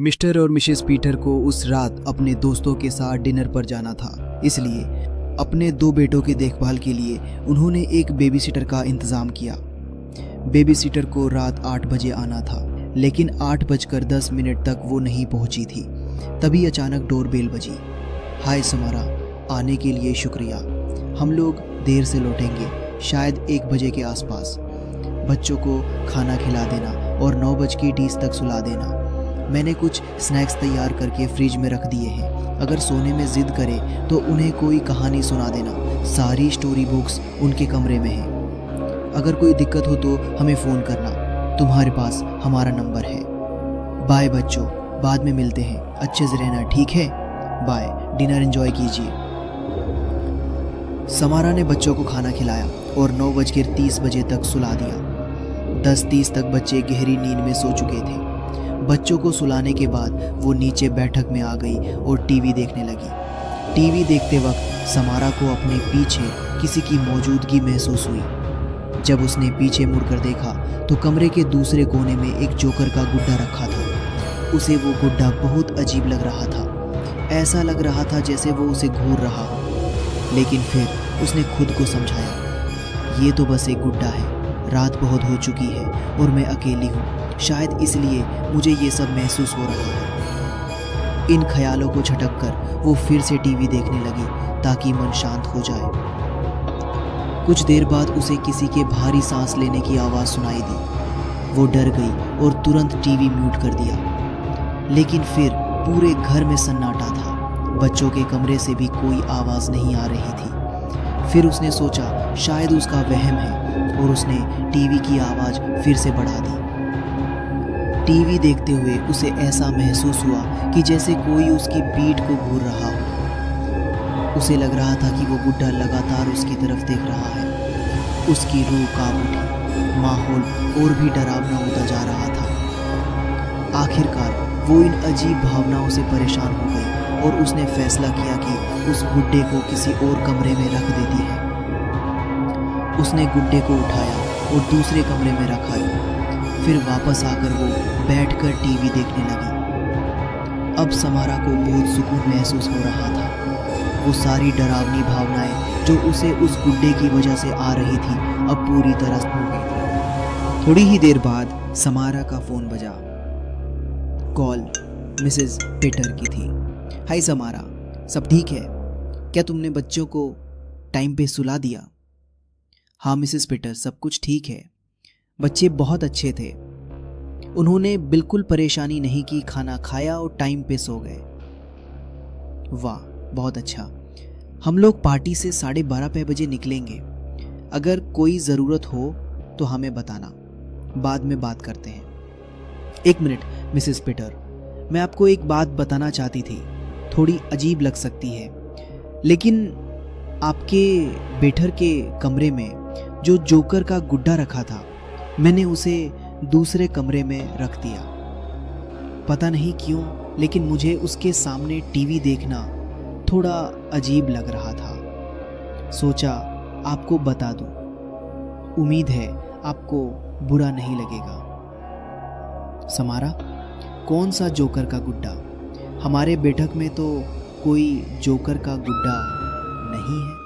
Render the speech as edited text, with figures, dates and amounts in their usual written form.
Mister और Mrs Peter को उस रात अपने दोस्तों के साथ डिनर पर जाना था, इसलिए अपने 2 बेटों की देखभाल के लिए उन्होंने एक बेबीसिटर का इंतज़ाम किया। बेबीसिटर को रात 8 बजे आना था, लेकिन 8:10 तक वो नहीं पहुंची थी। तभी अचानक डोरबेल बजी। हाय समारा, आने के लिए शुक्रिया। हम लोग देर से लौटेंगे, शायद 1 बजे के आसपास। बच्चों को खाना खिला देना और 9:30 तक सुला देना। मैंने कुछ स्नैक्स तैयार करके फ्रिज में रख दिए हैं। अगर सोने में ज़िद करे तो उन्हें कोई कहानी सुना देना। सारी स्टोरी बुक्स उनके कमरे में हैं। अगर कोई दिक्कत हो तो हमें फ़ोन करना, तुम्हारे पास हमारा नंबर है। बाय बच्चों, बाद में मिलते हैं। अच्छे से रहना, ठीक है? बाय, डिनर एंजॉय कीजिए। समारा ने बच्चों को खाना खिलाया और 9:30 बजे तक सुला दिया। 10:30 तक बच्चे गहरी नींद में सो चुके थे। बच्चों को सुलाने के बाद वो नीचे बैठक में आ गई और टीवी देखने लगी। टीवी देखते वक्त समारा को अपने पीछे किसी की मौजूदगी महसूस हुई। जब उसने पीछे मुड़कर देखा तो कमरे के दूसरे कोने में एक जोकर का गुड्डा रखा था। उसे वो गुड्डा बहुत अजीब लग रहा था। ऐसा लग रहा था जैसे वो उसे घूर रहा हो। लेकिन फिर उसने खुद को समझाया, ये तो बस एक गुड्डा है। रात बहुत हो चुकी है और मैं अकेली हूँ, शायद इसलिए मुझे ये सब महसूस हो रहा है। इन ख्यालों को झटक कर वो फिर से टीवी देखने लगी ताकि मन शांत हो जाए। कुछ देर बाद उसे किसी के भारी सांस लेने की आवाज़ सुनाई दी। वो डर गई और तुरंत टीवी म्यूट कर दिया। लेकिन फिर पूरे घर में सन्नाटा था। बच्चों के कमरे से भी कोई आवाज़ नहीं आ रही थी। फिर उसने सोचा शायद उसका वहम है और उसने टीवी की आवाज़ फिर से बढ़ा दी। टीवी देखते हुए उसे ऐसा महसूस हुआ कि जैसे कोई उसकी पीठ को घूर रहा हो। उसे लग रहा था कि वो गुड्डा लगातार उसकी तरफ देख रहा है। उसकी रूह कांप उठी। माहौल और भी डरावना होता जा रहा था। आखिरकार वो इन अजीब भावनाओं से परेशान हो गई और उसने फैसला किया कि उस गुड्डे को किसी और कमरे में रख देती है। उसने गुड्डे को उठाया और दूसरे कमरे में रखा। फिर वापस आकर वो बैठकर टीवी देखने लगी। अब समारा को बहुत सुकून महसूस हो रहा था। वो सारी डरावनी भावनाएं जो उसे उस गुड्डे की वजह से आ रही थी अब पूरी तरह से हो गई। थोड़ी ही देर बाद समारा का फ़ोन बजा। कॉल मिसेस पीटर की थी। हाय समारा, सब ठीक है? क्या तुमने बच्चों को टाइम पे सुला दिया? हाँ मिसेस पीटर, सब कुछ ठीक है। बच्चे बहुत अच्छे थे। उन्होंने बिल्कुल परेशानी नहीं की, खाना खाया और टाइम पे सो गए। वाह, बहुत अच्छा। हम लोग पार्टी से 12:30 बजे निकलेंगे। अगर कोई ज़रूरत हो तो हमें बताना, बाद में बात करते हैं। 1 मिनट मिसेस पीटर, मैं आपको एक बात बताना चाहती थी। थोड़ी अजीब लग सकती है, लेकिन आपके बेटर के कमरे में जो जोकर का गुड्डा रखा था, मैंने उसे दूसरे कमरे में रख दिया। पता नहीं क्यों, लेकिन मुझे उसके सामने टीवी देखना थोड़ा अजीब लग रहा था। सोचा आपको बता दूं। उम्मीद है आपको बुरा नहीं लगेगा। समारा, कौन सा जोकर का गुड्डा? हमारे बैठक में तो कोई जोकर का गुड्डा नहीं है।